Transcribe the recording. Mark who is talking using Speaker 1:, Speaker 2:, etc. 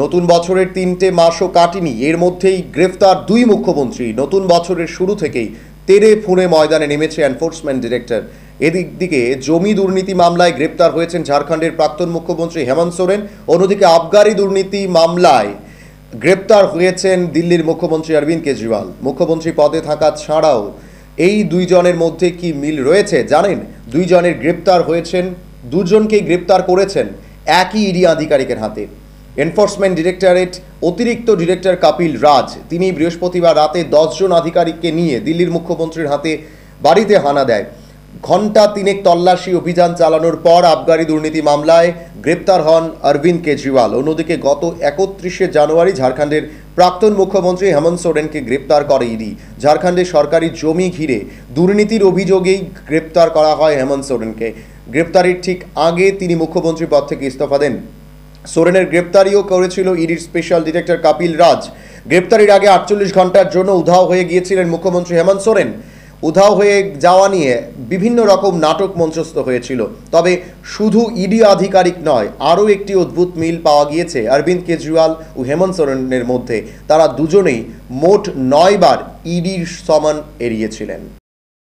Speaker 1: নতুন বছরের 3টে মাসও কাটেনি, এর মধ্যেই গ্রেফতার দুই মুখ্যমন্ত্রী। নতুন বছরের শুরু থেকেই তেড়ে ফুঁড়ে ময়দানে নেমেছে এনফোর্সমেন্ট ডিরেক্টর। এদিকে জমি দুর্নীতি মামলায় গ্রেপ্তার হয়েছেন ঝাড়খণ্ডের প্রাক্তন মুখ্যমন্ত্রী হেমন্ত সোরেন। অন্যদিকে আবগারি দুর্নীতি মামলায় গ্রেপ্তার হয়েছেন দিল্লির মুখ্যমন্ত্রী অরবিন্দ কেজরিওয়াল। মুখ্যমন্ত্রী পদে থাকা ছাড়াও এই দুইজনের মধ্যে কি মিল রয়েছে জানেন? দুইজনের গ্রেপ্তার হয়েছেন, দুজনকেই গ্রেপ্তার করেছেন একই ইডি আধিকারিকের হাতে। এনফোর্সমেন্ট ডিরেক্টরেট অতিরিক্ত ডিরেক্টর কপিল রাজ তিনি বৃহস্পতিবার রাতে 10 জন আধিকারিককে নিয়ে দিল্লির মুখ্যমন্ত্রীর হাতে বাড়িতে হানা দেয়। ঘণ্টা তিনেক তল্লাশি অভিযান চালানোর পর আবগারি দুর্নীতি মামলায় গ্রেপ্তার হন অরবিন্দ কেজরিওয়াল। অন্যদিকে গত 31শে জানুয়ারি ঝাড়খণ্ডের প্রাক্তন মুখ্যমন্ত্রী হেমন্ত সোরেনকে গ্রেপ্তার করে ইডি। ঝাড়খণ্ডে সরকারি জমি ঘিরে দুর্নীতির অভিযোগেই গ্রেপ্তার করা হয় হেমন্ত সোরেনকে। গ্রেপ্তারির ঠিক আগে তিনি মুখ্যমন্ত্রী পদ থেকে ইস্তফা দেন। সোরেনের গ্রেপ্তারিও করেছিল ইডির স্পেশাল ডিরেক্টর কপিল রাজ। গ্রেপ্তারির আগে 48 ঘন্টার জন্য উধাও হয়ে গিয়েছিলেন মুখ্যমন্ত্রী হেমন্ত সোরেন। উধাও হয়ে যাওয়া নিয়ে বিভিন্ন রকম নাটক মঞ্চস্থ হয়েছিল। তবে শুধু ইডি আধিকারিক নয়, আরও একটি অদ্ভুত মিল পাওয়া গিয়েছে অরবিন্দ কেজরিওয়াল ও হেমন্ত সোরেনের মধ্যে। তারা দুজনেই মোট 9 বার ইডির সমন এড়িয়েছিলেন।